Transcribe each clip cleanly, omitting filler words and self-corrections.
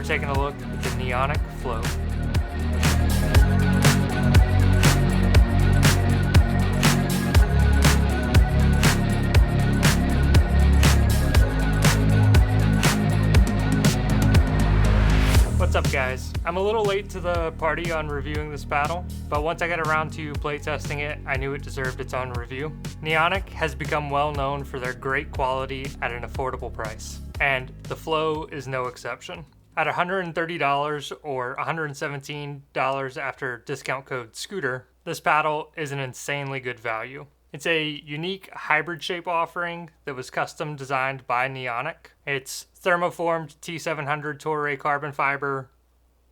taking a look at the Neonic Flow. What's up guys? I'm a little late to the party on reviewing this paddle, but once I got around to playtesting it, I knew it deserved its own review. Neonic has become well known for their great quality at an affordable price, and the Flow is no exception. At $130 or $117 after discount code SCOOTER, this paddle is an insanely good value. It's a unique hybrid shape offering that was custom designed by Neonic. It's thermoformed T700 Toray carbon fiber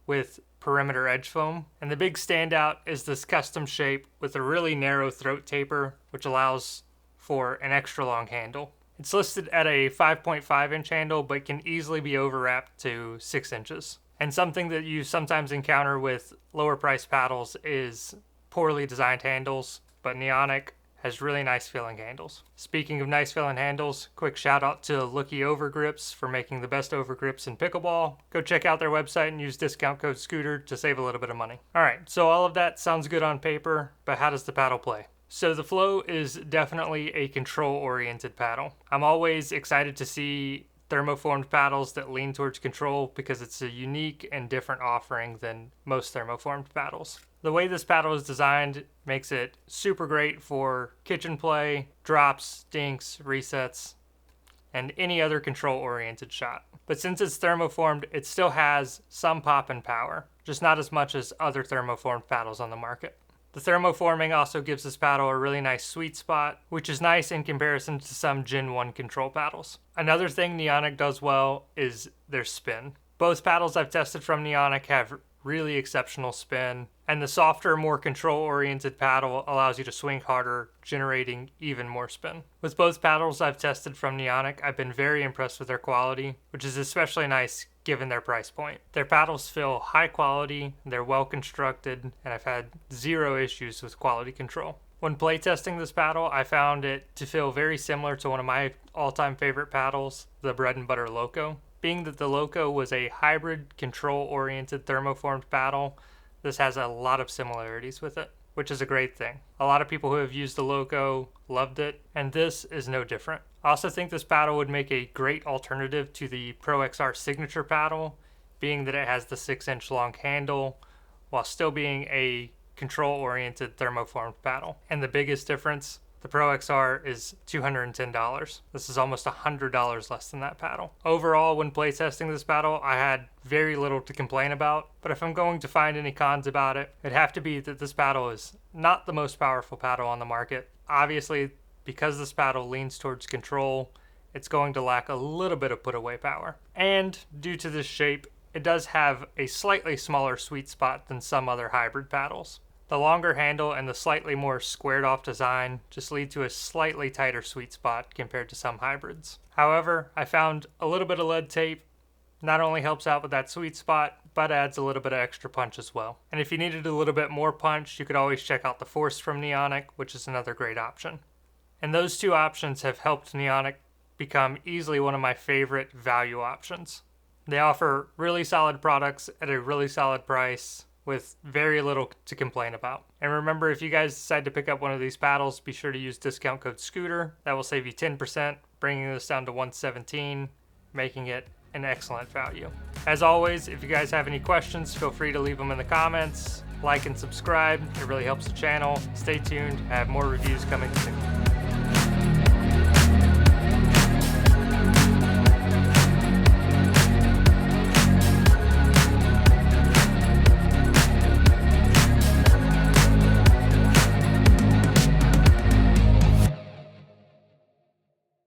with perimeter edge foam. And the big standout is this custom shape with a really narrow throat taper, which allows for an extra long handle. It's listed at a 5.5 inch handle, but can easily be overwrapped to 6 inches. And something that you sometimes encounter with lower priced paddles is poorly designed handles, but Neonic has really nice feeling handles. Speaking of nice feeling handles, quick shout out to Lookie Overgrips for making the best overgrips in pickleball. Go check out their website and use discount code SCOOTER to save a little bit of money. Alright, so all of that sounds good on paper, but how does the paddle play? So the Flow is definitely a control-oriented paddle. I'm always excited to see thermoformed paddles that lean towards control because it's a unique and different offering than most thermoformed paddles. The way this paddle is designed makes it super great for kitchen play, drops, dinks, resets, and any other control-oriented shot. But since it's thermoformed, it still has some pop and power, just not as much as other thermoformed paddles on the market. The thermoforming also gives this paddle a really nice sweet spot, which is nice in comparison to some Gen 1 control paddles. Another thing Neonic does well is their spin. Both paddles I've tested from Neonic have really exceptional spin, and the softer, more control-oriented paddle allows you to swing harder, generating even more spin. With both paddles I've tested from Neonic, I've been very impressed with their quality, which is especially nice given their price point. Their paddles feel high quality, they're well constructed, and I've had zero issues with quality control. When playtesting this paddle, I found it to feel very similar to one of my all-time favorite paddles, the Bread and Butter Loco. Being that the Loco was a hybrid control-oriented thermoformed paddle, this has a lot of similarities with it, which is a great thing. A lot of people who have used the Loco loved it, and this is no different. I also think this paddle would make a great alternative to the Pro XR Signature paddle, being that it has the 6 inch long handle, while still being a control-oriented thermoformed paddle. And the biggest difference, the Pro XR is $210. This is almost $100 less than that paddle. Overall, when playtesting this paddle, I had very little to complain about, but if I'm going to find any cons about it, it'd have to be that this paddle is not the most powerful paddle on the market. Obviously, because this paddle leans towards control, it's going to lack a little bit of put-away power. And due to this shape, it does have a slightly smaller sweet spot than some other hybrid paddles. The longer handle and the slightly more squared off design just lead to a slightly tighter sweet spot compared to some hybrids. However, I found a little bit of lead tape not only helps out with that sweet spot, but adds a little bit of extra punch as well. And if you needed a little bit more punch, you could always check out the Force from Neonic, which is another great option. And those two options have helped Neonic become easily one of my favorite value options. They offer really solid products at a really solid price, with very little to complain about. And remember, if you guys decide to pick up one of these paddles, be sure to use discount code SCOOTER. That will save you 10%, bringing this down to $117, making it an excellent value. As always, if you guys have any questions, feel free to leave them in the comments. Like and subscribe, it really helps the channel. Stay tuned, I have more reviews coming soon.